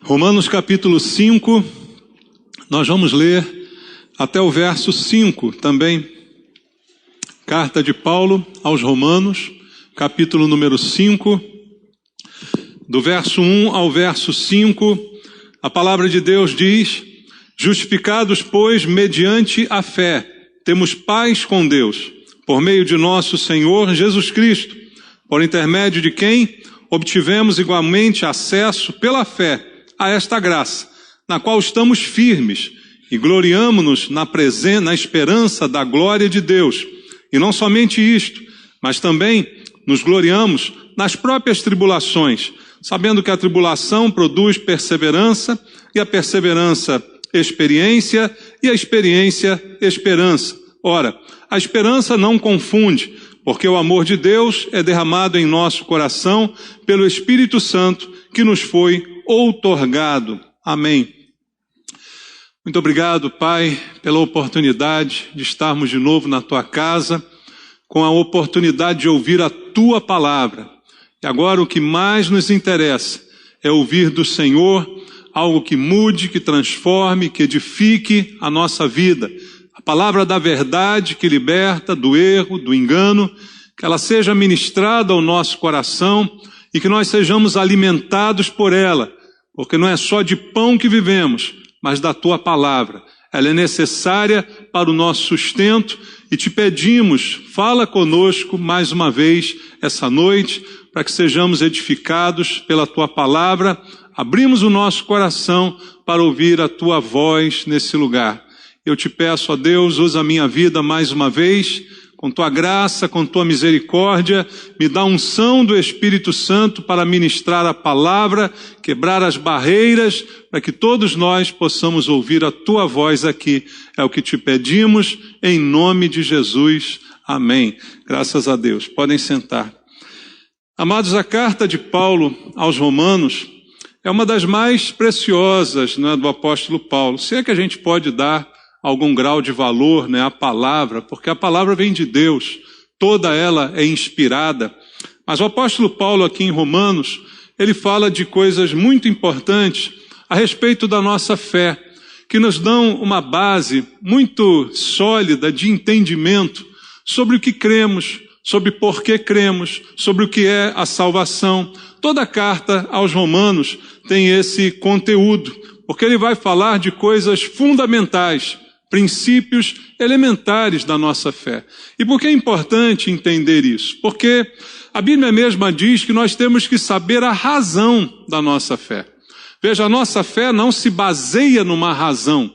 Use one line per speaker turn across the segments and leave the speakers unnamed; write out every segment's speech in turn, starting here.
Romanos capítulo 5, nós vamos ler até o verso 5 também. Carta de Paulo aos Romanos, capítulo número 5, do verso 1 ao verso 5, a palavra de Deus diz: justificados, pois, mediante a fé, temos paz com Deus, por meio de nosso Senhor Jesus Cristo, por intermédio de quem obtivemos igualmente acesso pela fé a esta graça, na qual estamos firmes e gloriamo-nos na esperança da glória de Deus. E não somente isto, mas também nos gloriamos nas próprias tribulações, sabendo que a tribulação produz perseverança, e a perseverança experiência, e a experiência esperança. Ora, a esperança não confunde, porque o amor de Deus é derramado em nosso coração pelo Espírito Santo que nos foi outorgado. Amém. Muito obrigado, Pai, pela oportunidade de estarmos de novo na Tua casa, com a oportunidade de ouvir a Tua palavra. E agora o que mais nos interessa é ouvir do Senhor algo que mude, que transforme, que edifique a nossa vida. A palavra da verdade que liberta do erro, do engano, que ela seja ministrada ao nosso coração e que nós sejamos alimentados por ela, porque não é só de pão que vivemos, mas da Tua palavra. Ela é necessária para o nosso sustento e te pedimos, fala conosco mais uma vez essa noite, para que sejamos edificados pela Tua palavra. Abrimos o nosso coração para ouvir a Tua voz nesse lugar. Eu te peço, ó Deus, usa a minha vida mais uma vez, com Tua graça, com Tua misericórdia, me dá unção do Espírito Santo para ministrar a palavra, quebrar as barreiras, para que todos nós possamos ouvir a Tua voz aqui. É o que te pedimos, em nome de Jesus. Amém. Graças a Deus. Podem sentar. Amados, a carta de Paulo aos Romanos é uma das mais preciosas, né, do apóstolo Paulo. Se é que a gente pode dar algum grau de valor, né, à palavra, porque a palavra vem de Deus, toda ela é inspirada. Mas o apóstolo Paulo aqui em Romanos, ele fala de coisas muito importantes a respeito da nossa fé, que nos dão uma base muito sólida de entendimento sobre o que cremos, sobre por que cremos, sobre o que é a salvação. Toda a carta aos Romanos tem esse conteúdo, porque ele vai falar de coisas fundamentais, princípios elementares da nossa fé. E por que é importante entender isso? Porque a Bíblia mesma diz que nós temos que saber a razão da nossa fé. Veja, a nossa fé não se baseia numa razão.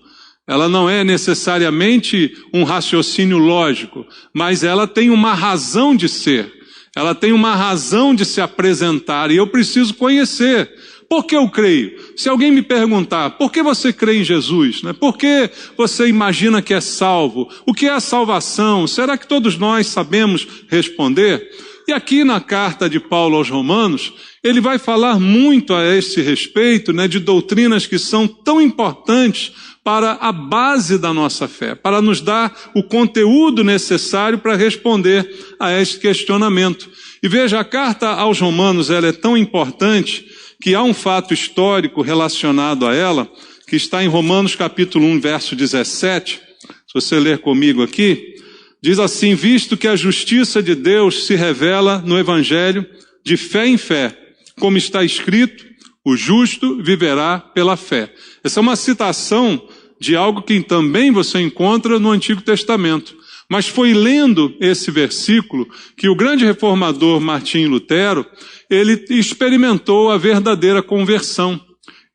Ela não é necessariamente um raciocínio lógico, mas ela tem uma razão de ser. Ela tem uma razão de se apresentar, e eu preciso conhecer. Por que eu creio? Se alguém me perguntar, por que você crê em Jesus? Por que você imagina que é salvo? O que é a salvação? Será que todos nós sabemos responder? E aqui na carta de Paulo aos Romanos, ele vai falar muito a esse respeito, de doutrinas que são tão importantes para a base da nossa fé, para nos dar o conteúdo necessário para responder a este questionamento. E veja, a carta aos Romanos, ela é tão importante que há um fato histórico relacionado a ela, que está em Romanos capítulo 1, verso 17. Se você ler comigo aqui, diz assim: visto que a justiça de Deus se revela no Evangelho de fé em fé, como está escrito, o justo viverá pela fé. Essa é uma citação de algo que também você encontra no Antigo Testamento. Mas foi lendo esse versículo que o grande reformador Martim Lutero, ele experimentou a verdadeira conversão.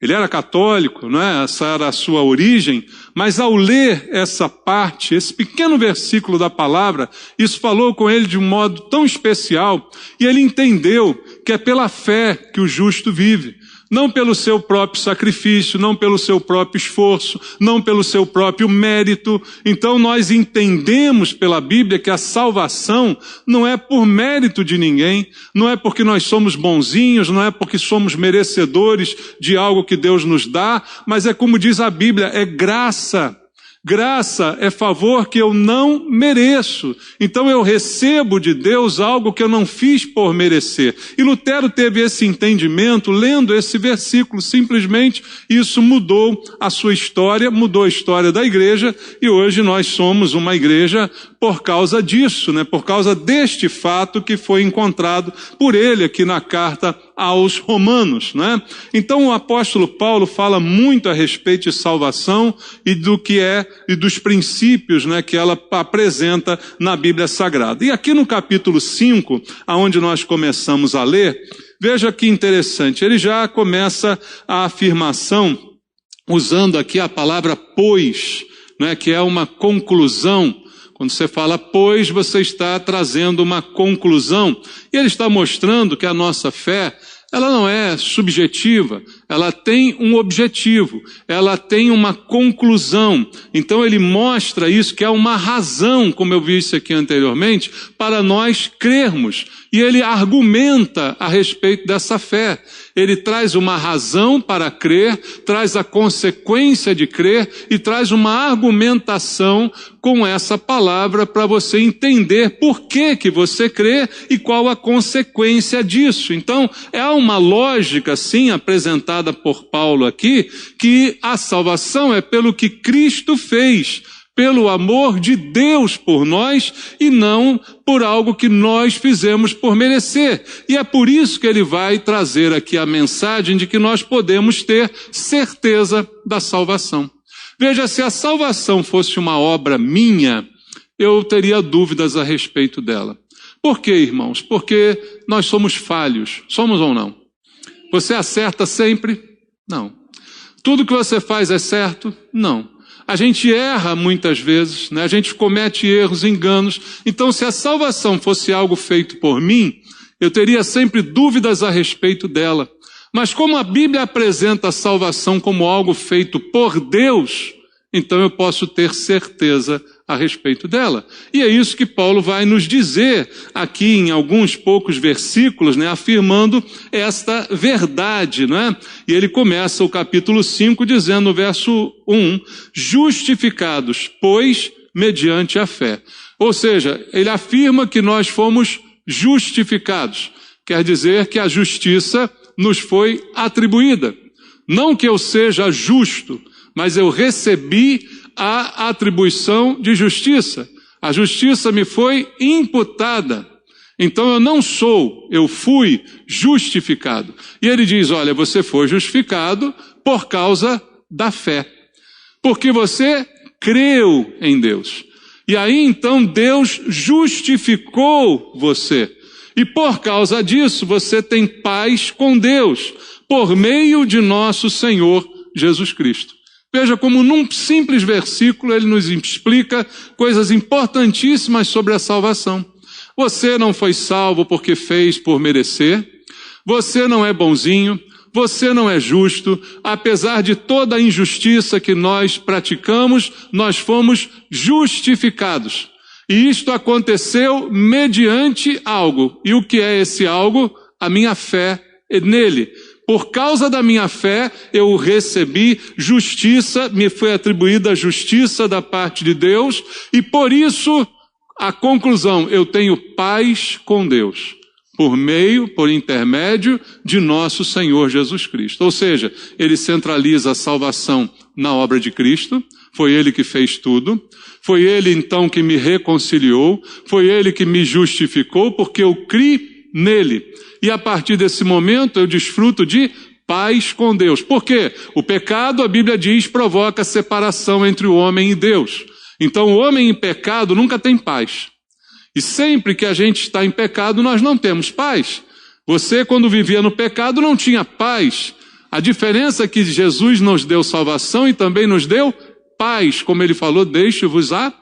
Ele era católico, essa era a sua origem, mas ao ler essa parte, esse pequeno versículo da palavra, isso falou com ele de um modo tão especial, e ele entendeu que é pela fé que o justo vive. Não pelo seu próprio sacrifício, não pelo seu próprio esforço, não pelo seu próprio mérito. Então nós entendemos pela Bíblia que a salvação não é por mérito de ninguém, não é porque nós somos bonzinhos, não é porque somos merecedores de algo que Deus nos dá, mas é como diz a Bíblia, é graça. Graça é favor que eu não mereço. Então eu recebo de Deus algo que eu não fiz por merecer. E Lutero teve esse entendimento lendo esse versículo. Simplesmente isso mudou a sua história, mudou a história da igreja, e hoje nós somos uma igreja por causa disso, né? Por causa deste fato que foi encontrado por ele aqui na carta aos Romanos, né? Então o apóstolo Paulo fala muito a respeito de salvação e do que é e dos princípios, né, que ela apresenta na Bíblia Sagrada. E aqui no capítulo 5, aonde nós começamos a ler, veja que interessante, ele já começa a afirmação usando aqui a palavra pois, né, que é uma conclusão. Quando você fala pois, você está trazendo uma conclusão. E ele está mostrando que a nossa fé, ela não é subjetiva, ela tem um objetivo, ela tem uma conclusão. Então ele mostra isso, que é uma razão, como eu vi isso aqui anteriormente, para nós crermos. E ele argumenta a respeito dessa fé. Ele traz uma razão para crer, traz a consequência de crer e traz uma argumentação com essa palavra para você entender por que você crê e qual a consequência disso. Então, é uma lógica, sim, apresentada por Paulo aqui, que a salvação é pelo que Cristo fez, pelo amor de Deus por nós e não por algo que nós fizemos por merecer. E é por isso que ele vai trazer aqui a mensagem de que nós podemos ter certeza da salvação. Veja, se a salvação fosse uma obra minha, eu teria dúvidas a respeito dela. Por quê, irmãos? Porque nós somos falhos. Somos ou não? Você acerta sempre? Não. Tudo que você faz é certo? Não. A gente erra muitas vezes, né? A gente comete erros, enganos. Então, se a salvação fosse algo feito por mim, eu teria sempre dúvidas a respeito dela. Mas como a Bíblia apresenta a salvação como algo feito por Deus, então eu posso ter certeza a respeito dela. E é isso que Paulo vai nos dizer aqui em alguns poucos versículos, né, afirmando esta verdade, né? E ele começa o capítulo 5 dizendo no verso 1, justificados, pois, mediante a fé. Ou seja, ele afirma que nós fomos justificados. Quer dizer que a justiça nos foi atribuída. Não que eu seja justo, mas eu recebi a atribuição de justiça. A justiça me foi imputada. Então eu não sou, eu fui justificado. E ele diz, olha, você foi justificado por causa da fé. Porque você creu em Deus. E aí então Deus justificou você. E por causa disso você tem paz com Deus, por meio de nosso Senhor Jesus Cristo. Veja como num simples versículo ele nos explica coisas importantíssimas sobre a salvação. Você não foi salvo porque fez por merecer. Você não é bonzinho. Você não é justo. Apesar de toda a injustiça que nós praticamos, nós fomos justificados. E isto aconteceu mediante algo. E o que é esse algo? A minha fé nele. Por causa da minha fé, eu recebi justiça, me foi atribuída a justiça da parte de Deus, e por isso, a conclusão, eu tenho paz com Deus, por intermédio de nosso Senhor Jesus Cristo. Ou seja, ele centraliza a salvação na obra de Cristo, foi ele que fez tudo, foi ele então que me reconciliou, foi ele que me justificou, porque eu criei nele. E a partir desse momento eu desfruto de paz com Deus. Por quê? O pecado, a Bíblia diz, provoca separação entre o homem e Deus. Então o homem em pecado nunca tem paz. E sempre que a gente está em pecado, nós não temos paz. Você, quando vivia no pecado, não tinha paz. A diferença é que Jesus nos deu salvação e também nos deu paz. Como ele falou, deixe-vos a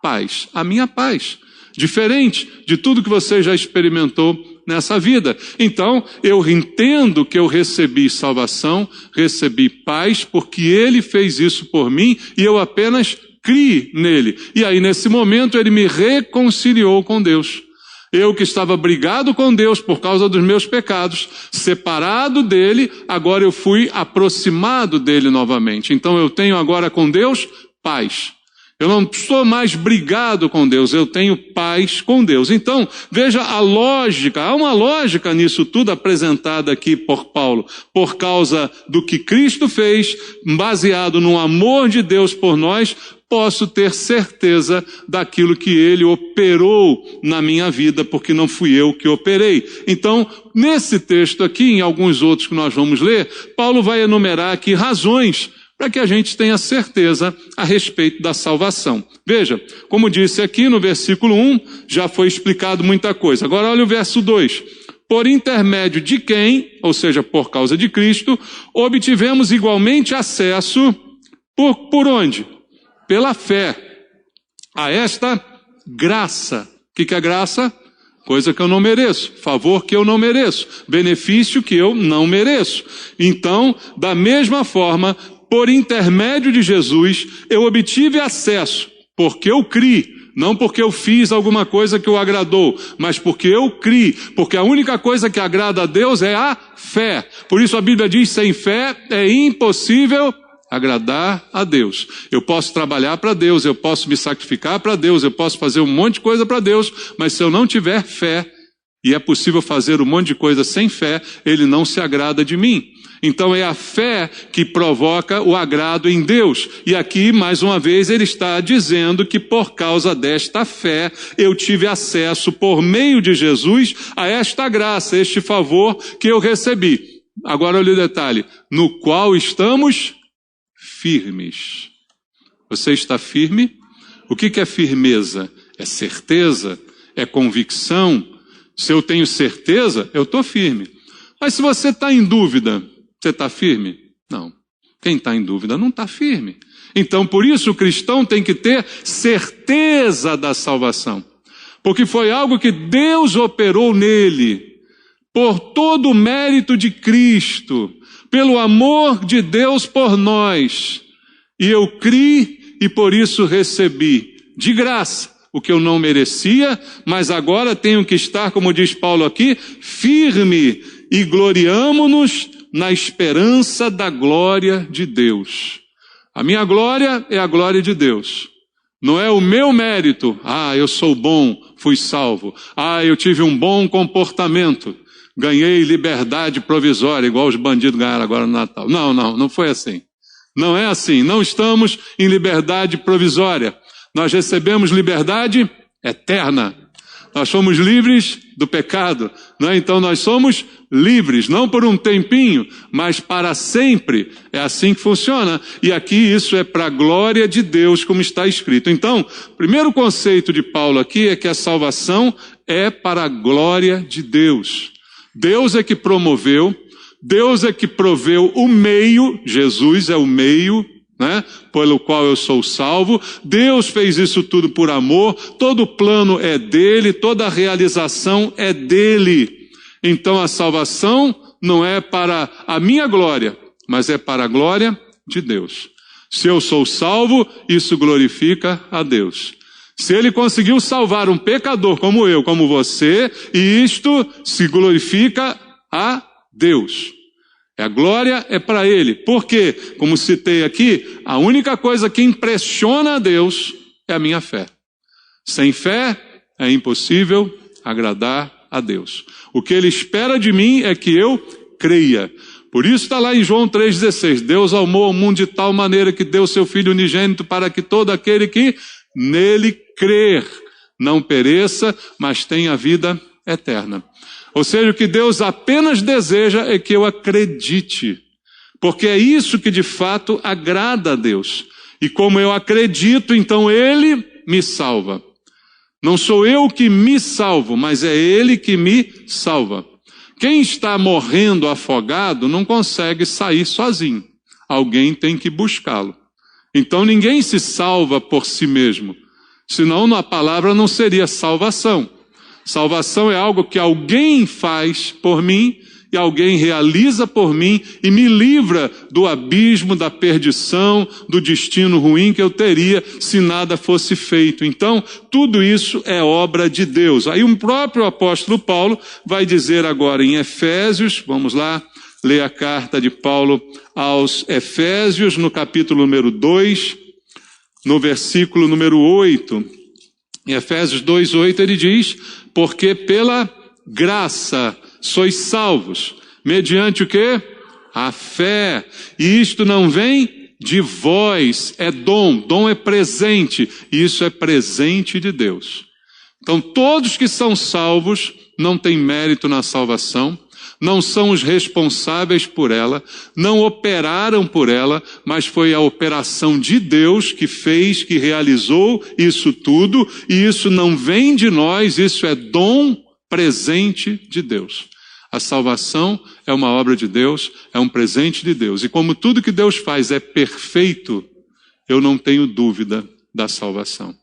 paz, a minha paz. Diferente de tudo que você já experimentou nessa vida. Então, eu entendo que eu recebi salvação, recebi paz, porque ele fez isso por mim e eu apenas criei nele. E aí, nesse momento, ele me reconciliou com Deus. Eu que estava brigado com Deus por causa dos meus pecados, separado dele, agora eu fui aproximado dele novamente. Então, eu tenho agora com Deus paz. Eu não estou mais brigado com Deus, eu tenho paz com Deus. Então, veja a lógica, há uma lógica nisso tudo apresentada aqui por Paulo. Por causa do que Cristo fez, baseado no amor de Deus por nós, posso ter certeza daquilo que Ele operou na minha vida, porque não fui eu que operei. Então, nesse texto aqui, em alguns outros que nós vamos ler, Paulo vai enumerar aqui razões para que a gente tenha certeza a respeito da salvação. Veja, como disse aqui no versículo 1, já foi explicado muita coisa. Agora olha o verso 2. Por intermédio de quem, ou seja, por causa de Cristo, obtivemos igualmente acesso, por onde? Pela fé, a esta graça. O que é graça? Coisa que eu não mereço, favor que eu não mereço, benefício que eu não mereço. Então, da mesma forma, por intermédio de Jesus, eu obtive acesso, porque eu criei, não porque eu fiz alguma coisa que o agradou, mas porque eu criei, porque a única coisa que agrada a Deus é a fé. Por isso a Bíblia diz, sem fé é impossível agradar a Deus. Eu posso trabalhar para Deus, eu posso me sacrificar para Deus, eu posso fazer um monte de coisa para Deus, mas se eu não tiver fé, e é possível fazer um monte de coisa sem fé, Ele não se agrada de mim. Então é a fé que provoca o agrado em Deus. E aqui, mais uma vez, ele está dizendo que por causa desta fé, eu tive acesso por meio de Jesus a esta graça, este favor que eu recebi. Agora olha o detalhe, no qual estamos firmes. Você está firme? O que é firmeza? É certeza? É convicção? Se eu tenho certeza, eu estou firme. Mas se você está em dúvida, você está firme? Não. Quem está em dúvida não está firme. Então, por isso, o cristão tem que ter certeza da salvação. Porque foi algo que Deus operou nele, por todo o mérito de Cristo, pelo amor de Deus por nós. E eu criei e por isso recebi de graça o que eu não merecia, mas agora tenho que estar, como diz Paulo aqui, firme e gloriamo-nos na esperança da glória de Deus. A minha glória é a glória de Deus. Não é o meu mérito. Eu sou bom, fui salvo. Eu tive um bom comportamento. Ganhei liberdade provisória, igual os bandidos ganharam agora no Natal. Não foi assim. Não é assim. Não estamos em liberdade provisória. Nós recebemos liberdade eterna. Nós somos livres do pecado, né? Então nós somos livres, não por um tempinho, mas para sempre. É assim que funciona. E aqui isso é para a glória de Deus, como está escrito. Então, o primeiro conceito de Paulo aqui é que a salvação é para a glória de Deus. Deus é que promoveu, Deus é que proveu o meio, Jesus é o meio, né, pelo qual eu sou salvo. Deus fez isso tudo por amor, todo o plano é dele, toda a realização é dele. Então a salvação não é para a minha glória, mas é para a glória de Deus. Se eu sou salvo, isso glorifica a Deus. Se ele conseguiu salvar um pecador como eu, como você, e isto se glorifica a Deus. A glória é para ele. Por quê? Como citei aqui, a única coisa que impressiona a Deus é a minha fé. Sem fé é impossível agradar a Deus. O que ele espera de mim é que eu creia. Por isso está lá em João 3,16. Deus amou o mundo de tal maneira que deu seu Filho unigênito para que todo aquele que nele crer não pereça, mas tenha vida eterna. Ou seja, o que Deus apenas deseja é que eu acredite. Porque é isso que de fato agrada a Deus. E como eu acredito, então Ele me salva. Não sou eu que me salvo, mas é Ele que me salva. Quem está morrendo afogado não consegue sair sozinho. Alguém tem que buscá-lo. Então ninguém se salva por si mesmo. Senão a palavra não seria salvação. Salvação é algo que alguém faz por mim e alguém realiza por mim e me livra do abismo, da perdição, do destino ruim que eu teria se nada fosse feito. Então, tudo isso é obra de Deus. Aí o próprio apóstolo Paulo vai dizer agora em Efésios, vamos lá, ler a carta de Paulo aos Efésios, no capítulo número 2, no versículo número 8, em Efésios 2:8, ele diz: porque pela graça sois salvos, mediante o quê? A fé. E isto não vem de vós, é dom. Dom é presente, e isso é presente de Deus. Então todos que são salvos não têm mérito na salvação, não são os responsáveis por ela, não operaram por ela, mas foi a operação de Deus que fez, que realizou isso tudo, e isso não vem de nós, isso é dom presente de Deus. A salvação é uma obra de Deus, é um presente de Deus. E como tudo que Deus faz é perfeito, eu não tenho dúvida da salvação.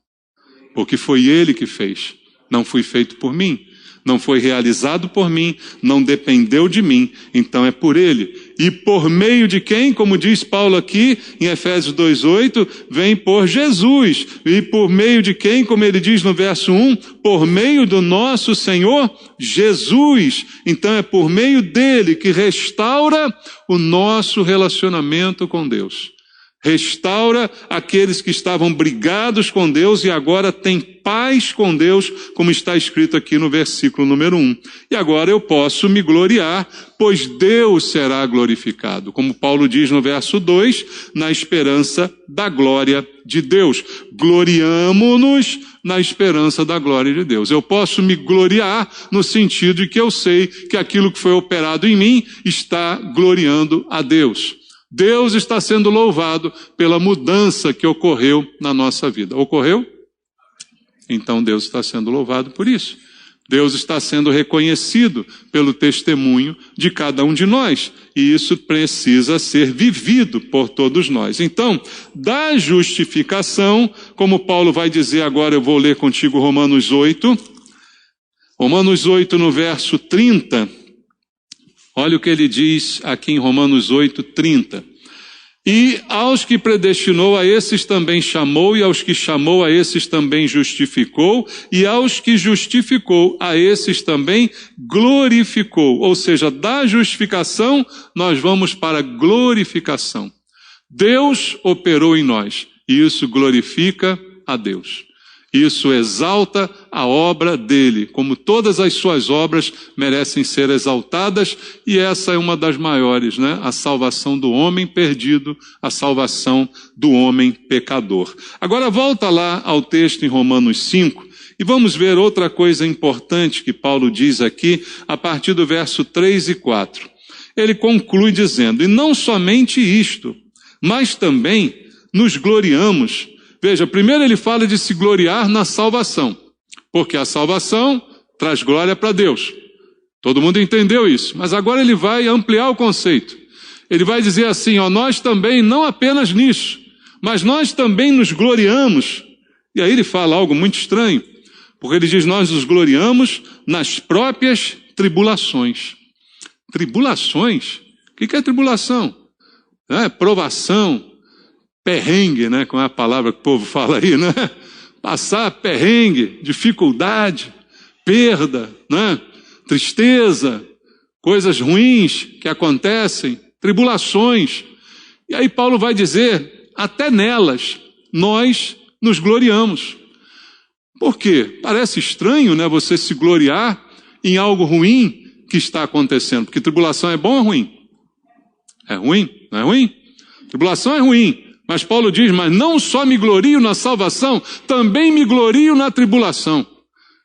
Porque foi Ele que fez, não fui feito por mim. Não foi realizado por mim, não dependeu de mim, então é por Ele. E por meio de quem, como diz Paulo aqui em Efésios 2:8, vem por Jesus. E por meio de quem, como ele diz no verso 1, por meio do nosso Senhor Jesus. Então é por meio dele que restaura o nosso relacionamento com Deus. Restaura aqueles que estavam brigados com Deus e agora têm paz com Deus, como está escrito aqui no versículo número 1. E agora eu posso me gloriar, pois Deus será glorificado. Como Paulo diz no verso 2, na esperança da glória de Deus. Gloriamo-nos na esperança da glória de Deus. Eu posso me gloriar no sentido de que eu sei que aquilo que foi operado em mim está gloriando a Deus. Deus está sendo louvado pela mudança que ocorreu na nossa vida. Ocorreu? Então Deus está sendo louvado por isso. Deus está sendo reconhecido pelo testemunho de cada um de nós. E isso precisa ser vivido por todos nós. Então, da justificação, como Paulo vai dizer agora, eu vou ler contigo Romanos 8. Romanos 8 no verso 30. Olha o que ele diz aqui em Romanos 8:30. E aos que predestinou, a esses também chamou, e aos que chamou, a esses também justificou, e aos que justificou, a esses também glorificou. Ou seja, da justificação, nós vamos para a glorificação. Deus operou em nós, e isso glorifica a Deus. Isso exalta a obra dele, como todas as suas obras merecem ser exaltadas, e essa é uma das maiores, né? A salvação do homem perdido, a salvação do homem pecador. Agora volta lá ao texto em Romanos 5, e vamos ver outra coisa importante que Paulo diz aqui, a partir do verso 3 e 4. Ele conclui dizendo, e não somente isto, mas também nos gloriamos. Veja, primeiro ele fala de se gloriar na salvação, porque a salvação traz glória para Deus. Todo mundo entendeu isso, mas agora ele vai ampliar o conceito. Ele vai dizer assim, ó, nós também, não apenas nisso, mas nós também nos gloriamos. E aí ele fala algo muito estranho, porque ele diz, nós nos gloriamos nas próprias tribulações. Tribulações? O que é tribulação? Provação. Perrengue, né? Como é a palavra que o povo fala aí, né? Passar perrengue, dificuldade, perda, né? Tristeza, coisas ruins que acontecem, tribulações. E aí Paulo vai dizer, até nelas, nós nos gloriamos. Por quê? Parece estranho, né? Você se gloriar em algo ruim que está acontecendo. Porque tribulação é bom ou ruim? É ruim? Não é ruim? Tribulação é ruim. Mas Paulo diz, mas não só me glorio na salvação, também me glorio na tribulação.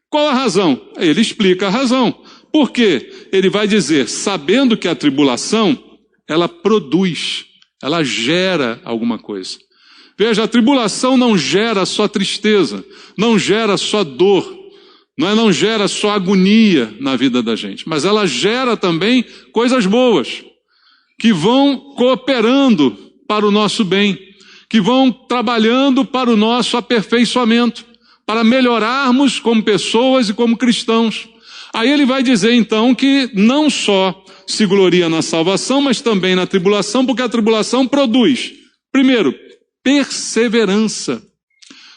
Qual a razão? Ele explica a razão. Por quê? Ele vai dizer, sabendo que a tribulação, ela produz, ela gera alguma coisa. Veja, a tribulação não gera só tristeza, não gera só dor, não gera só agonia na vida da gente, mas ela gera também coisas boas, que vão cooperando para o nosso bem, que vão trabalhando para o nosso aperfeiçoamento, para melhorarmos como pessoas e como cristãos. Aí ele vai dizer então que não só se gloria na salvação, mas também na tribulação, porque a tribulação produz, primeiro, perseverança.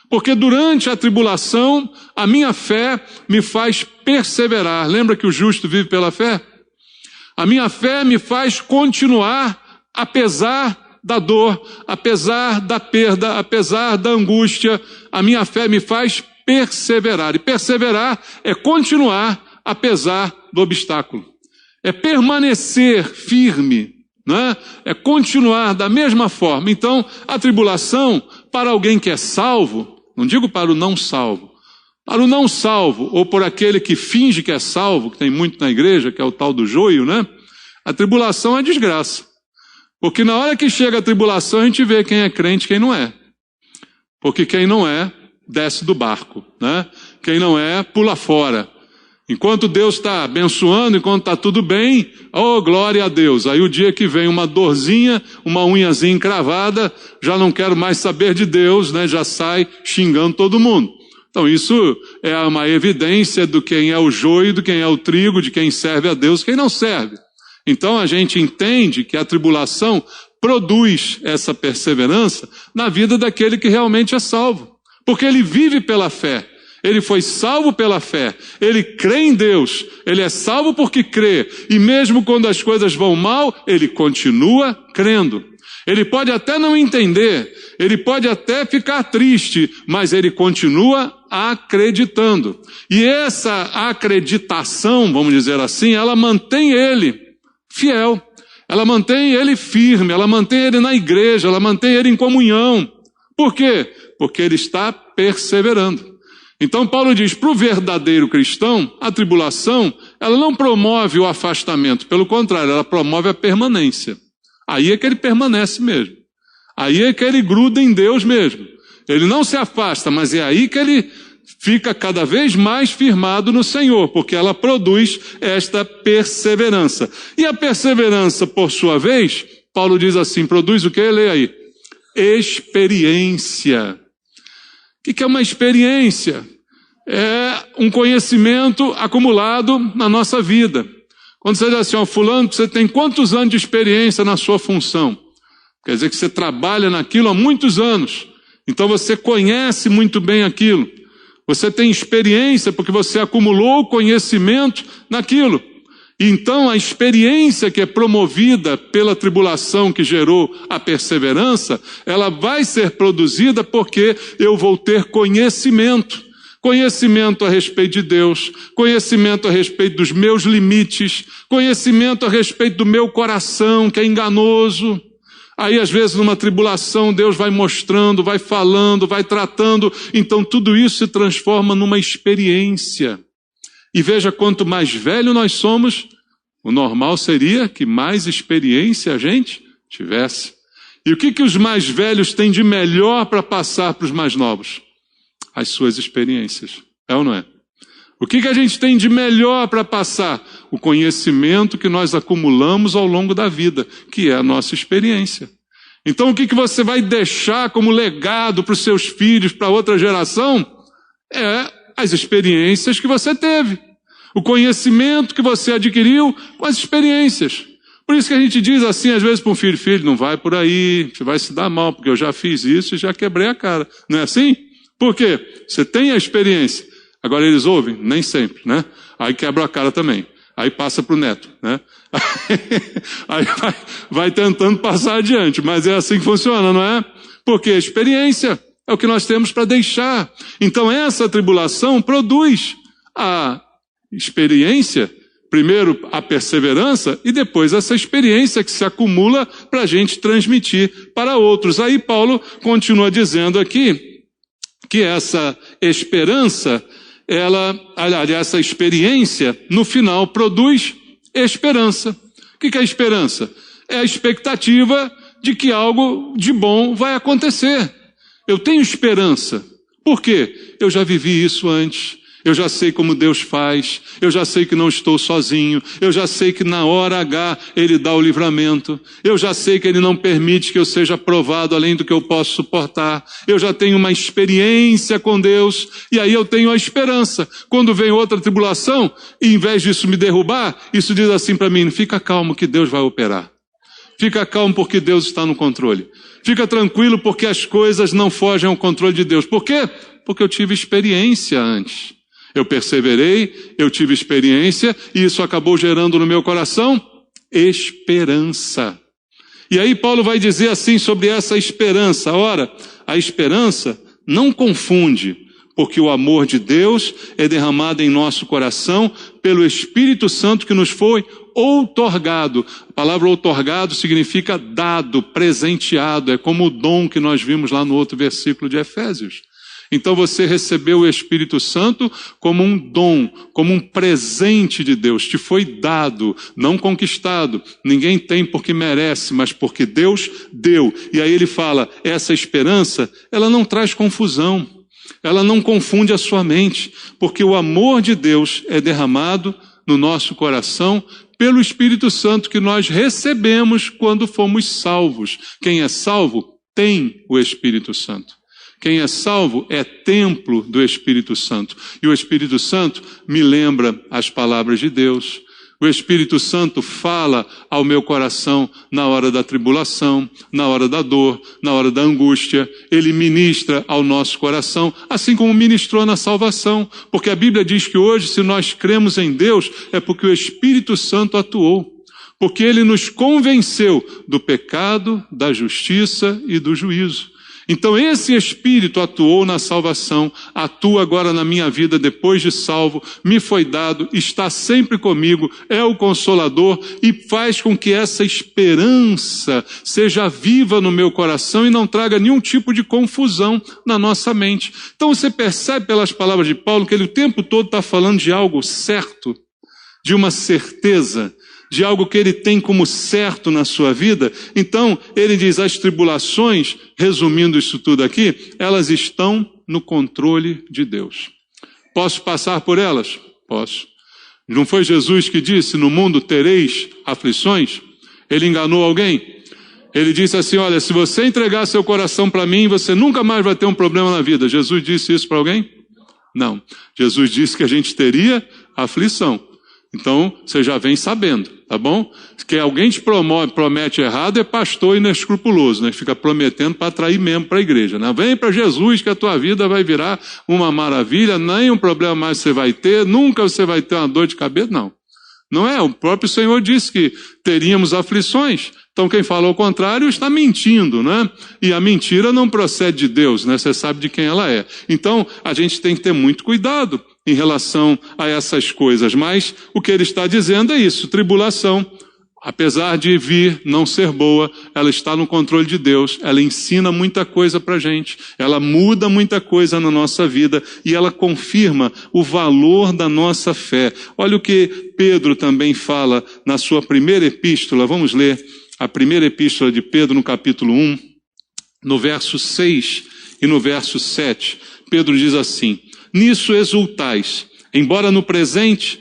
Porque durante a tribulação, a minha fé me faz perseverar. Lembra que o justo vive pela fé? A minha fé me faz continuar, apesar da dor, apesar da perda, apesar da angústia, a minha fé me faz perseverar. E perseverar é continuar apesar do obstáculo. É permanecer firme, né? É continuar da mesma forma. Então, a tribulação, para alguém que é salvo, não digo para o não salvo, para o não salvo, ou por aquele que finge que é salvo, que tem muito na igreja, que é o tal do joio, né? A tribulação é desgraça. Porque na hora que chega a tribulação, a gente vê quem é crente e quem não é. Porque quem não é, desce do barco, né? Quem não é, pula fora. Enquanto Deus está abençoando, enquanto está tudo bem, oh, glória a Deus. Aí o dia que vem uma dorzinha, uma unhazinha encravada, já não quero mais saber de Deus, né? Já sai xingando todo mundo. Então isso é uma evidência do quem é o joio, do quem é o trigo, de quem serve a Deus, quem não serve. Então a gente entende que a tribulação produz essa perseverança na vida daquele que realmente é salvo. Porque ele vive pela fé. Ele foi salvo pela fé, ele crê em Deus, ele é salvo porque crê, e mesmo quando as coisas vão mal, ele continua crendo. Ele pode até não entender, ele pode até ficar triste, mas ele continua acreditando. E essa acreditação, vamos dizer assim, ela mantém ele fiel, ela mantém ele firme, ela mantém ele na igreja, ela mantém ele em comunhão. Por quê? Porque ele está perseverando. Então Paulo diz, para o verdadeiro cristão, a tribulação, ela não promove o afastamento, pelo contrário, ela promove a permanência. Aí é que ele permanece mesmo. Aí é que ele gruda em Deus mesmo. Ele não se afasta, mas é aí que ele fica cada vez mais firmado no Senhor, porque ela produz esta perseverança. E a perseverança, por sua vez, Paulo diz assim, produz o quê? Leia aí. Experiência. O que é uma experiência? É um conhecimento acumulado na nossa vida. Quando você diz assim, ó, fulano, você tem quantos anos de experiência na sua função? Quer dizer que você trabalha naquilo há muitos anos. Então você conhece muito bem aquilo. Você tem experiência porque você acumulou conhecimento naquilo. Então a experiência que é promovida pela tribulação que gerou a perseverança, ela vai ser produzida porque eu vou ter conhecimento. Conhecimento a respeito de Deus, conhecimento a respeito dos meus limites, conhecimento a respeito do meu coração, que é enganoso. Aí às vezes numa tribulação Deus vai mostrando, vai falando, vai tratando, então tudo isso se transforma numa experiência. E veja, quanto mais velho nós somos, o normal seria que mais experiência a gente tivesse. E o que os mais velhos têm de melhor para passar para os mais novos? As suas experiências. É ou não é? O que a gente tem de melhor para passar? O conhecimento que nós acumulamos ao longo da vida, que é a nossa experiência. Então o que você vai deixar como legado para os seus filhos, para outra geração? É as experiências que você teve. O conhecimento que você adquiriu com as experiências. Por isso que a gente diz assim, às vezes para um filho, filho, não vai por aí, você vai se dar mal, porque eu já fiz isso e já quebrei a cara. Não é assim? Por quê? Você tem a experiência. Agora eles ouvem? Nem sempre, né? Aí quebra a cara também. Aí passa para o neto, né? Aí vai tentando passar adiante, mas é assim que funciona, não é? Porque a experiência é o que nós temos para deixar. Então essa tribulação produz a experiência, primeiro a perseverança e depois essa experiência que se acumula para a gente transmitir para outros. Aí Paulo continua dizendo aqui que essa esperança, essa experiência, no final, produz esperança. O que é esperança? É a expectativa de que algo de bom vai acontecer. Eu tenho esperança. Por quê? Eu já vivi isso antes. Eu já sei como Deus faz, eu já sei que não estou sozinho, eu já sei que na hora H Ele dá o livramento, eu já sei que Ele não permite que eu seja provado além do que eu posso suportar, eu já tenho uma experiência com Deus, e aí eu tenho a esperança. Quando vem outra tribulação, e em vez disso me derrubar, isso diz assim para mim, fica calmo que Deus vai operar. Fica calmo porque Deus está no controle. Fica tranquilo porque as coisas não fogem ao controle de Deus. Por quê? Porque eu tive experiência antes. Eu perseverei, eu tive experiência, e isso acabou gerando no meu coração esperança. E aí Paulo vai dizer assim sobre essa esperança. Ora, a esperança não confunde, porque o amor de Deus é derramado em nosso coração pelo Espírito Santo que nos foi outorgado. A palavra outorgado significa dado, presenteado. É como o dom que nós vimos lá no outro versículo de Efésios. Então você recebeu o Espírito Santo como um dom, como um presente de Deus. Te foi dado, não conquistado. Ninguém tem porque merece, mas porque Deus deu. E aí ele fala, essa esperança, ela não traz confusão. Ela não confunde a sua mente, porque o amor de Deus é derramado no nosso coração pelo Espírito Santo que nós recebemos quando fomos salvos. Quem é salvo tem o Espírito Santo. Quem é salvo é templo do Espírito Santo. E o Espírito Santo me lembra as palavras de Deus. O Espírito Santo fala ao meu coração na hora da tribulação, na hora da dor, na hora da angústia. Ele ministra ao nosso coração, assim como ministrou na salvação. Porque a Bíblia diz que hoje, se nós cremos em Deus, é porque o Espírito Santo atuou. Porque ele nos convenceu do pecado, da justiça e do juízo. Então esse Espírito atuou na salvação, atua agora na minha vida depois de salvo, me foi dado, está sempre comigo, é o Consolador e faz com que essa esperança seja viva no meu coração e não traga nenhum tipo de confusão na nossa mente. Então você percebe pelas palavras de Paulo que ele o tempo todo está falando de algo certo, de uma certeza, de algo que ele tem como certo na sua vida. Então, ele diz, as tribulações, resumindo isso tudo aqui, elas estão no controle de Deus. Posso passar por elas? Posso. Não foi Jesus que disse, no mundo tereis aflições? Ele enganou alguém? Ele disse assim, olha, se você entregar seu coração para mim, você nunca mais vai ter um problema na vida. Jesus disse isso para alguém? Não. Jesus disse que a gente teria aflição. Então, você já vem sabendo, tá bom? Que alguém te promete errado é pastor inescrupuloso, né? Fica prometendo para atrair membro para a igreja, né? Vem para Jesus que a tua vida vai virar uma maravilha, nenhum problema mais você vai ter, nunca você vai ter uma dor de cabeça, não. Não é? O próprio Senhor disse que teríamos aflições. Então quem fala o contrário está mentindo, né? E a mentira não procede de Deus, né? Você sabe de quem ela é. Então a gente tem que ter muito cuidado em relação a essas coisas. Mas o que ele está dizendo é isso, tribulação, apesar de vir não ser boa, ela está no controle de Deus, ela ensina muita coisa para a gente, ela muda muita coisa na nossa vida e ela confirma o valor da nossa fé. Olha o que Pedro também fala na sua primeira epístola, vamos ler a primeira epístola de Pedro no capítulo 1, no verso 6 e no verso 7. Pedro diz assim, nisso exultais, embora no presente,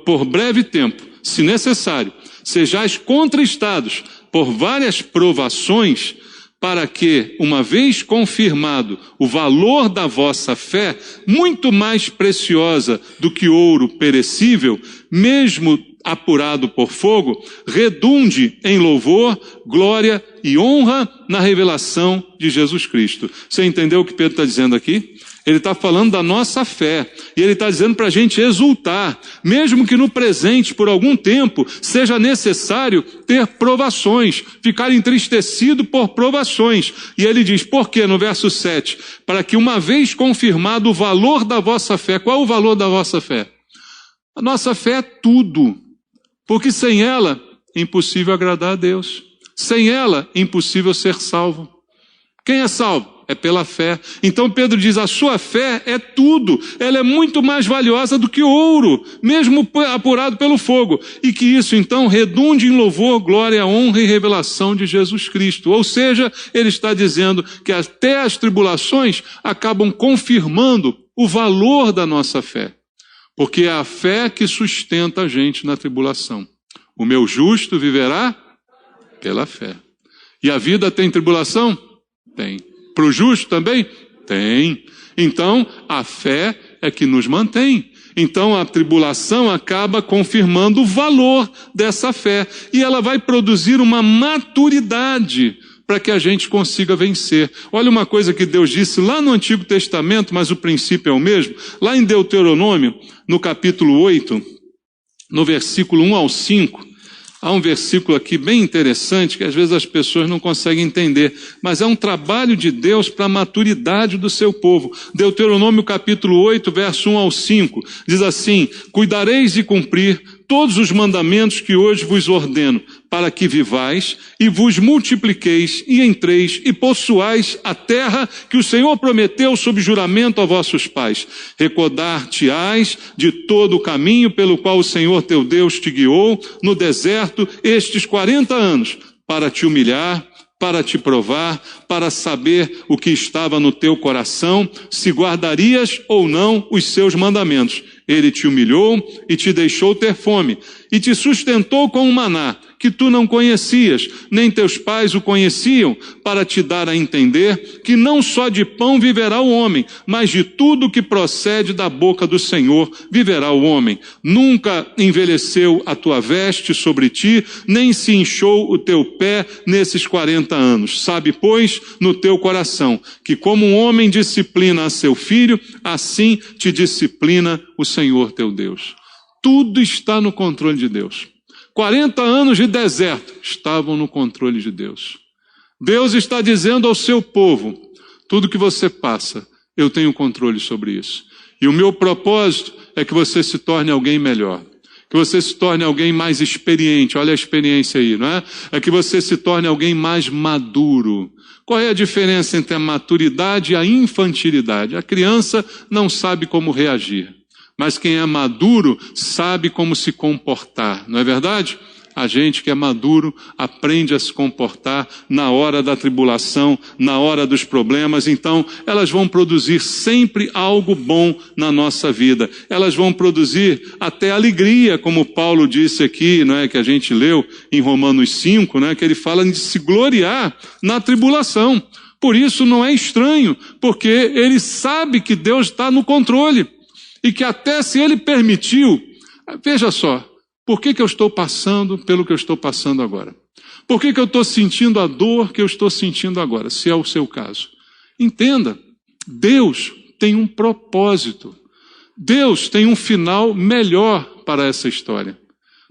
por breve tempo, se necessário, sejais contristados por várias provações, para que, uma vez confirmado o valor da vossa fé, muito mais preciosa do que ouro perecível, mesmo apurado por fogo, redunde em louvor, glória e honra na revelação de Jesus Cristo. Você entendeu o que Pedro está dizendo aqui? Ele está falando da nossa fé, e ele está dizendo para a gente exultar, mesmo que no presente, por algum tempo, seja necessário ter provações, ficar entristecido por provações. E ele diz, por quê? No verso 7, para que uma vez confirmado o valor da vossa fé, qual é o valor da vossa fé? A nossa fé é tudo, porque sem ela é impossível agradar a Deus, sem ela é impossível ser salvo. Quem é salvo? É pela fé. Então Pedro diz, a sua fé é tudo, ela é muito mais valiosa do que ouro, mesmo apurado pelo fogo, e que isso então redunde em louvor, glória, honra e revelação de Jesus Cristo. Ou seja, ele está dizendo que até as tribulações acabam confirmando o valor da nossa fé, porque é a fé que sustenta a gente na tribulação. O meu justo viverá pela fé. E a vida tem tribulação? Tem. Para o justo também? Tem. Então, a fé é que nos mantém. Então, a tribulação acaba confirmando o valor dessa fé. E ela vai produzir uma maturidade para que a gente consiga vencer. Olha uma coisa que Deus disse lá no Antigo Testamento, mas o princípio é o mesmo. Lá em Deuteronômio, no capítulo 8, no versículo 1 ao 5, Há um versículo aqui bem interessante que às vezes as pessoas não conseguem entender, mas é um trabalho de Deus para a maturidade do seu povo. Deuteronômio capítulo 8, verso 1 ao 5, diz assim: cuidareis de cumprir todos os mandamentos que hoje vos ordeno, para que vivais e vos multipliqueis e entreis e possuais a terra que o Senhor prometeu sob juramento a vossos pais. Recordar-te-ás de todo o caminho pelo qual o Senhor teu Deus te guiou no deserto estes 40 anos, para te humilhar, para te provar, para saber o que estava no teu coração, se guardarias ou não os seus mandamentos. Ele te humilhou e te deixou ter fome, e te sustentou com um maná, que tu não conhecias, nem teus pais o conheciam, para te dar a entender que não só de pão viverá o homem, mas de tudo que procede da boca do Senhor viverá o homem. Nunca envelheceu a tua veste sobre ti, nem se inchou o teu pé nesses 40 anos. Sabe, pois, no teu coração, que como um homem disciplina a seu filho, assim te disciplina o Senhor teu Deus. Tudo está no controle de Deus. 40 anos de deserto estavam no controle de Deus. Deus está dizendo ao seu povo: tudo que você passa, eu tenho controle sobre isso. E o meu propósito é que você se torne alguém melhor. Que você se torne alguém mais experiente. Olha a experiência aí, não é? É que você se torne alguém mais maduro. Qual é a diferença entre a maturidade e a infantilidade? A criança não sabe como reagir. Mas quem é maduro sabe como se comportar, não é verdade? A gente que é maduro aprende a se comportar na hora da tribulação, na hora dos problemas. Então, elas vão produzir sempre algo bom na nossa vida. Elas vão produzir até alegria, como Paulo disse aqui, não é, que a gente leu em Romanos 5, né, que ele fala de se gloriar na tribulação. Por isso não é estranho, porque ele sabe que Deus está no controle. E que até se ele permitiu, veja só, por que eu estou passando pelo que eu estou passando agora? Por que eu estou sentindo a dor que eu estou sentindo agora, se é o seu caso? Entenda, Deus tem um propósito. Deus tem um final melhor para essa história.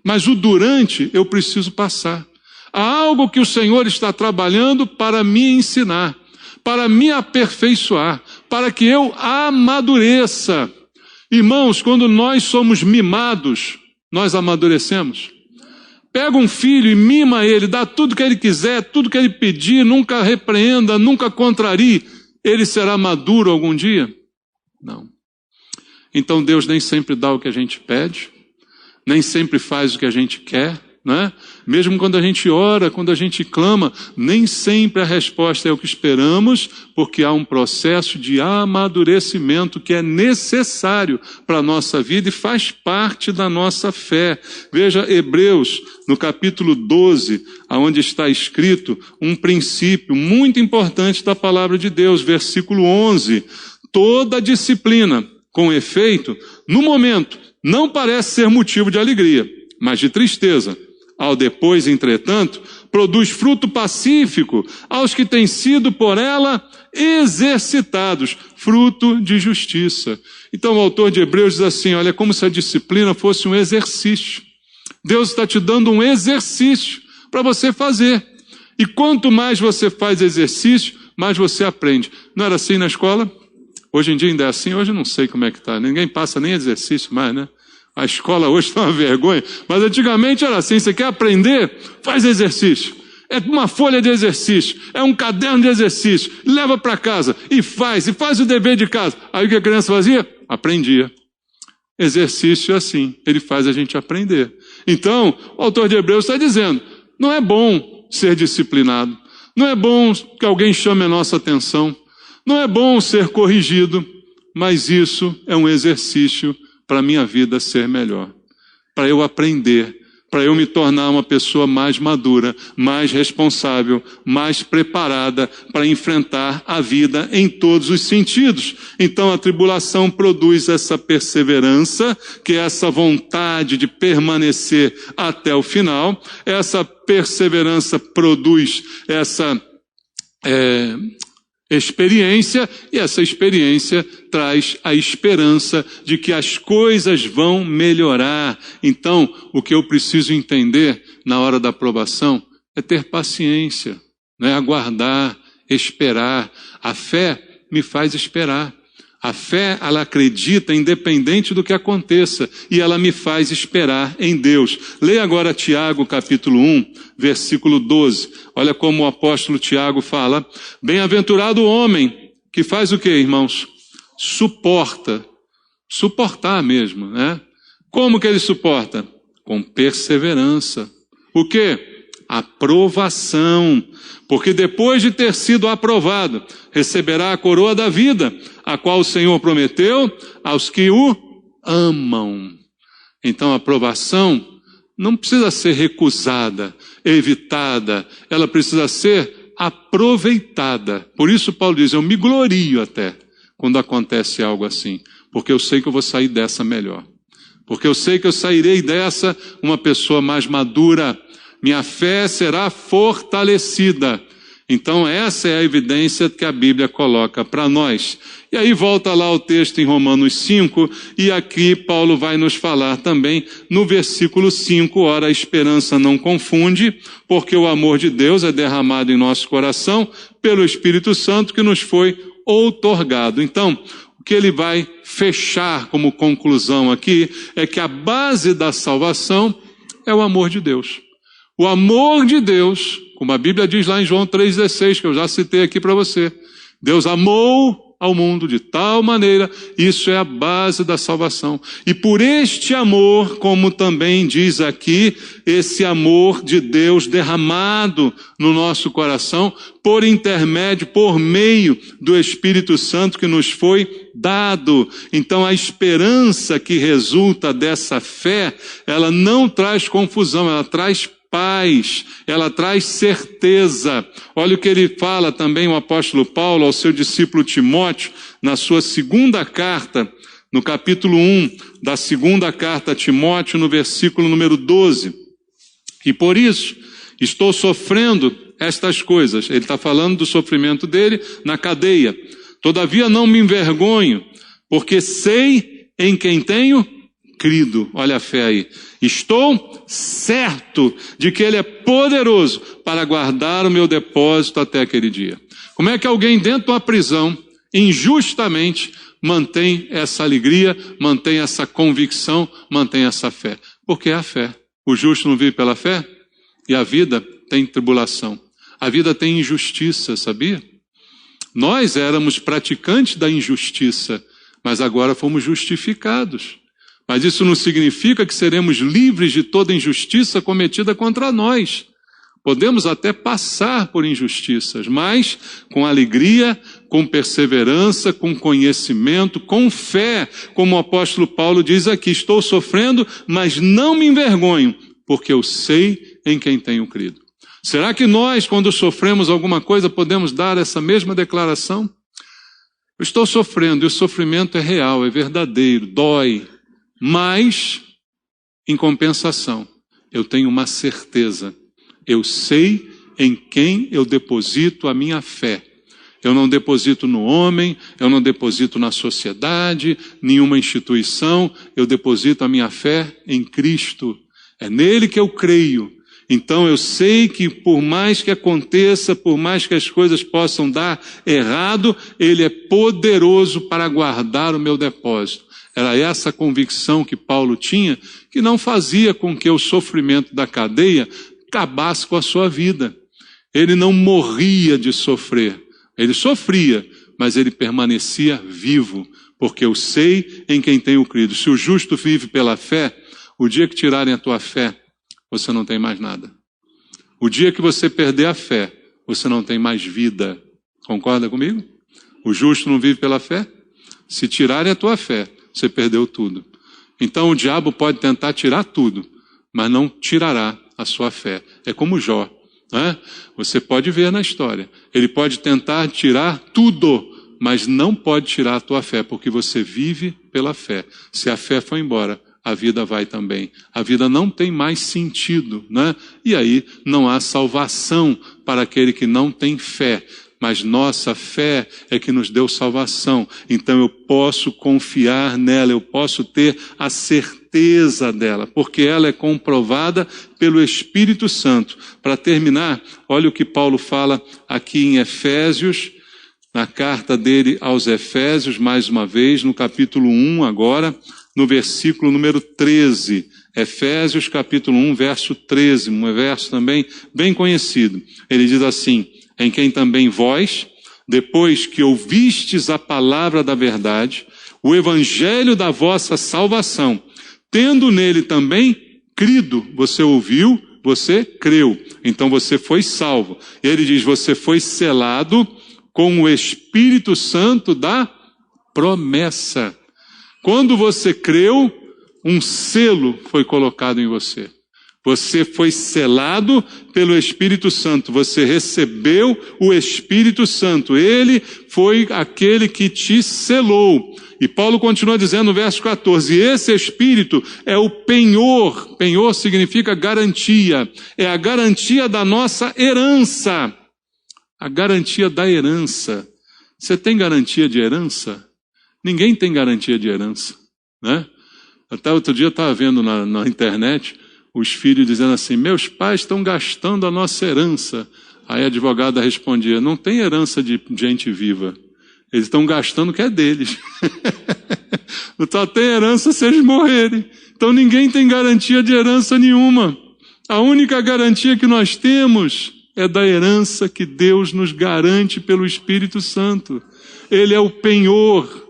Mas o durante eu preciso passar. Há algo que o Senhor está trabalhando para me ensinar, para me aperfeiçoar, para que eu amadureça. Irmãos, quando nós somos mimados, nós amadurecemos. Pega um filho e mima ele, dá tudo que ele quiser, tudo que ele pedir, nunca repreenda, nunca contrarie. Ele será maduro algum dia? Não. Então Deus nem sempre dá o que a gente pede, nem sempre faz o que a gente quer, né? Mesmo quando a gente ora, quando a gente clama, nem sempre a resposta é o que esperamos, porque há um processo de amadurecimento que é necessário para a nossa vida e faz parte da nossa fé. Veja Hebreus, no capítulo 12, onde está escrito um princípio muito importante da palavra de Deus, versículo 11. Toda disciplina, com efeito, no momento, não parece ser motivo de alegria, mas de tristeza. Ao depois, entretanto, produz fruto pacífico aos que têm sido por ela exercitados, fruto de justiça. Então o autor de Hebreus diz assim, olha, é como se a disciplina fosse um exercício. Deus está te dando um exercício para você fazer. E quanto mais você faz exercício, mais você aprende. Não era assim na escola? Hoje em dia ainda é assim, hoje eu não sei como é que está. Ninguém passa nem exercício mais, né? A escola hoje está uma vergonha, mas antigamente era assim, você quer aprender? Faz exercício. É uma folha de exercício, é um caderno de exercício, leva para casa e faz o dever de casa. Aí o que a criança fazia? Aprendia. Exercício é assim, ele faz a gente aprender. Então, o autor de Hebreus está dizendo, não é bom ser disciplinado, não é bom que alguém chame a nossa atenção, não é bom ser corrigido, mas isso é um exercício para a minha vida ser melhor, para eu aprender, para eu me tornar uma pessoa mais madura, mais responsável, mais preparada para enfrentar a vida em todos os sentidos. Então a tribulação produz essa perseverança, que é essa vontade de permanecer até o final. Essa perseverança produz experiência, e essa experiência traz a esperança de que as coisas vão melhorar. Então, o que eu preciso entender na hora da provação é ter paciência, né? Aguardar, esperar. A fé me faz esperar. A fé, ela acredita independente do que aconteça, e ela me faz esperar em Deus. Leia agora Tiago capítulo 1, versículo 12. Olha como o apóstolo Tiago fala: bem-aventurado o homem que faz o quê, irmãos? Suporta. Suportar mesmo, né? Como que ele suporta? Com perseverança. O quê? Aprovação. Porque depois de ter sido aprovado, receberá a coroa da vida, a qual o Senhor prometeu aos que o amam. Então a aprovação não precisa ser recusada, evitada, ela precisa ser aproveitada. Por isso Paulo diz: eu me glorio até quando acontece algo assim, porque eu sei que eu vou sair dessa melhor. Porque eu sei que eu sairei dessa uma pessoa mais madura. Minha fé será fortalecida. Então essa é a evidência que a Bíblia coloca para nós. E aí volta lá o texto em Romanos 5, e aqui Paulo vai nos falar também no versículo 5, ora, a esperança não confunde, porque o amor de Deus é derramado em nosso coração pelo Espírito Santo que nos foi outorgado. Então, o que ele vai fechar como conclusão aqui é que a base da salvação é o amor de Deus. O amor de Deus, como a Bíblia diz lá em João 3,16, que eu já citei aqui para você. Deus amou ao mundo de tal maneira, isso é a base da salvação. E por este amor, como também diz aqui, esse amor de Deus derramado no nosso coração, por intermédio, por meio do Espírito Santo que nos foi dado. Então a esperança que resulta dessa fé, ela não traz confusão, ela traz paz, ela traz certeza. Olha o que ele fala também, o apóstolo Paulo, ao seu discípulo Timóteo, na sua segunda carta, no capítulo 1 da segunda carta a Timóteo, no versículo número 12. E por isso, estou sofrendo estas coisas. Ele está falando do sofrimento dele na cadeia. Todavia não me envergonho, porque sei em quem tenho crido. Olha a fé aí. Estou certo de que Ele é poderoso para guardar o meu depósito até aquele dia. Como é que alguém dentro de uma prisão, injustamente, mantém essa alegria, mantém essa convicção, mantém essa fé? Porque é a fé. O justo não vive pela fé? E a vida tem tribulação. A vida tem injustiça, sabia? Nós éramos praticantes da injustiça, mas agora fomos justificados. Mas isso não significa que seremos livres de toda injustiça cometida contra nós. Podemos até passar por injustiças, mas com alegria, com perseverança, com conhecimento, com fé, como o apóstolo Paulo diz aqui: estou sofrendo, mas não me envergonho, porque eu sei em quem tenho crido. Será que nós, quando sofremos alguma coisa, podemos dar essa mesma declaração? Eu estou sofrendo, e o sofrimento é real, é verdadeiro, dói. Mas, em compensação, eu tenho uma certeza. Eu sei em quem eu deposito a minha fé. Eu não deposito no homem, eu não deposito na sociedade, nenhuma instituição. Eu deposito a minha fé em Cristo. É nele que eu creio. Então eu sei que por mais que aconteça, por mais que as coisas possam dar errado, Ele é poderoso para guardar o meu depósito. Era essa convicção que Paulo tinha, que não fazia com que o sofrimento da cadeia acabasse com a sua vida. Ele não morria de sofrer. Ele sofria, mas ele permanecia vivo, porque eu sei em quem tenho crido. Se o justo vive pela fé, o dia que tirarem a tua fé, você não tem mais nada. O dia que você perder a fé, você não tem mais vida. Concorda comigo? O justo não vive pela fé? Se tirarem a tua fé, você perdeu tudo. Então o diabo pode tentar tirar tudo, mas não tirará a sua fé. É como Jó, né? Você pode ver na história. Ele pode tentar tirar tudo, mas não pode tirar a tua fé, porque você vive pela fé. Se a fé for embora, a vida vai também. A vida não tem mais sentido, né? E aí não há salvação para aquele que não tem fé. mas nossa fé é que nos deu salvação. Então eu posso confiar nela, eu posso ter a certeza dela, porque ela é comprovada pelo Espírito Santo. Para terminar, olha o que Paulo fala aqui em Efésios, na carta dele aos Efésios, mais uma vez, no capítulo 1 agora, no versículo número 13. Efésios capítulo 1, verso 13, um verso também bem conhecido. Ele diz assim: em quem também vós, depois que ouvistes a palavra da verdade, o evangelho da vossa salvação, tendo nele também crido, você ouviu, você creu, então você foi salvo. Ele diz, você foi selado com o Espírito Santo da promessa. Quando você creu, um selo foi colocado em você. Você foi selado pelo Espírito Santo. Você recebeu o Espírito Santo. Ele foi aquele que te selou. E Paulo continua dizendo no verso 14, esse Espírito é o penhor. Penhor significa garantia. É a garantia da nossa herança. A garantia da herança. Você tem garantia de herança? Ninguém tem garantia de herança, né? Até outro dia eu estava vendo na internet os filhos dizendo assim, meus pais estão gastando a nossa herança. Aí a advogada respondia, não tem herança de gente viva. Eles estão gastando o que é deles. Só tem herança se eles morrerem. Então ninguém tem garantia de herança nenhuma. A única garantia que nós temos é da herança que Deus nos garante pelo Espírito Santo. Ele é o penhor,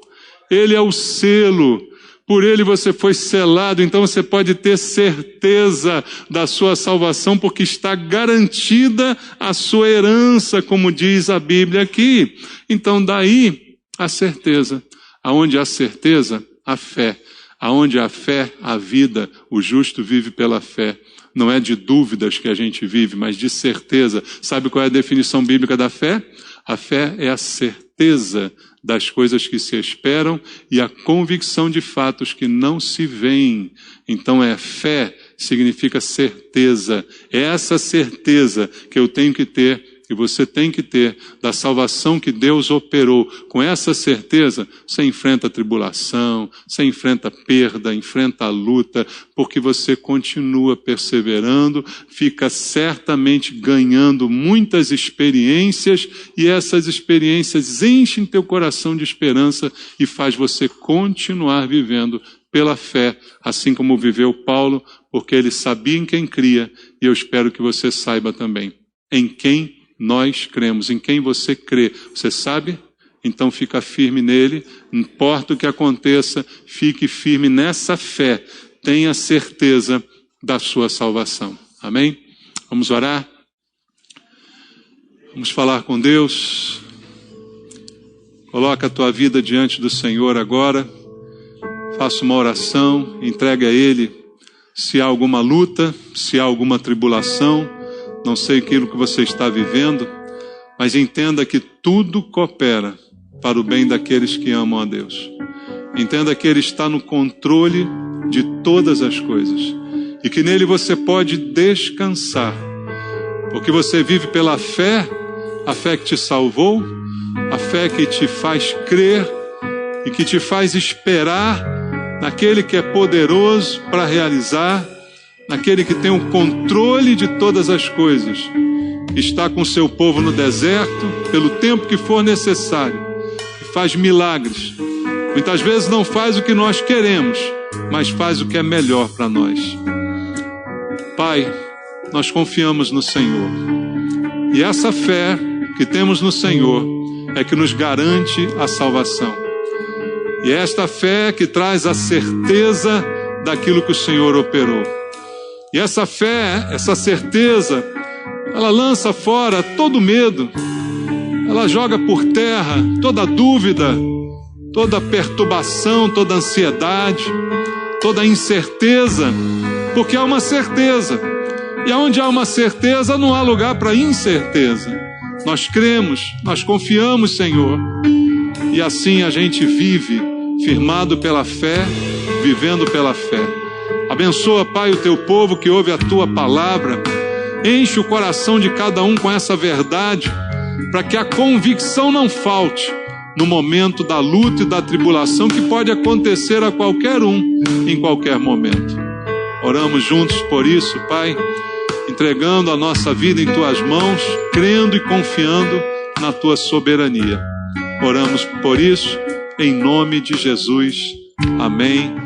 ele é o selo. Por ele você foi selado, então você pode ter certeza da sua salvação, porque está garantida a sua herança, como diz a Bíblia aqui. Então daí a certeza. Aonde há certeza, a fé. Aonde há fé, a vida. O justo vive pela fé. Não é de dúvidas que a gente vive, mas de certeza. Sabe qual é a definição bíblica da fé? A fé é a certeza das coisas que se esperam e a convicção de fatos que não se veem. Então fé significa certeza. É essa certeza que eu tenho que ter e você tem que ter da salvação que Deus operou. Com essa certeza, você enfrenta a tribulação, você enfrenta a perda, enfrenta a luta, porque você continua perseverando, fica certamente ganhando muitas experiências e essas experiências enchem teu coração de esperança e faz você continuar vivendo pela fé, assim como viveu Paulo, porque ele sabia em quem cria e eu espero que você saiba também em quem nós cremos, em quem você crê. Você sabe? Então fica firme nele, não importa o que aconteça, fique firme nessa fé, tenha certeza da sua salvação. Amém? Vamos orar? Vamos falar com Deus. Coloca a tua vida diante do Senhor agora, faça uma oração, entregue a Ele se há alguma luta, se há alguma tribulação. Não sei aquilo que você está vivendo, mas entenda que tudo coopera para o bem daqueles que amam a Deus. Entenda que Ele está no controle de todas as coisas e que nele você pode descansar, porque você vive pela fé, a fé que te salvou, a fé que te faz crer e que te faz esperar naquele que é poderoso para realizar, naquele que tem o controle de todas as coisas, está com seu povo no deserto, pelo tempo que for necessário, e faz milagres. Muitas vezes não faz o que nós queremos, mas faz o que é melhor para nós. Pai, nós confiamos no Senhor, e essa fé que temos no Senhor é que nos garante a salvação. E é esta fé que traz a certeza daquilo que o Senhor operou. E essa fé, essa certeza, ela lança fora todo medo, ela joga por terra toda dúvida, toda perturbação, toda ansiedade, toda incerteza, porque há uma certeza. E onde há uma certeza, não há lugar para incerteza. Nós cremos, nós confiamos, Senhor, e assim a gente vive, firmado pela fé, vivendo pela fé. Abençoa, Pai, o teu povo que ouve a tua palavra. Enche o coração de cada um com essa verdade. para que a convicção não falte no momento da luta e da tribulação que pode acontecer a qualquer um, em qualquer momento. Oramos juntos por isso, Pai, entregando a nossa vida em Tuas mãos, crendo e confiando na Tua soberania. Oramos por isso, em nome de Jesus. Amém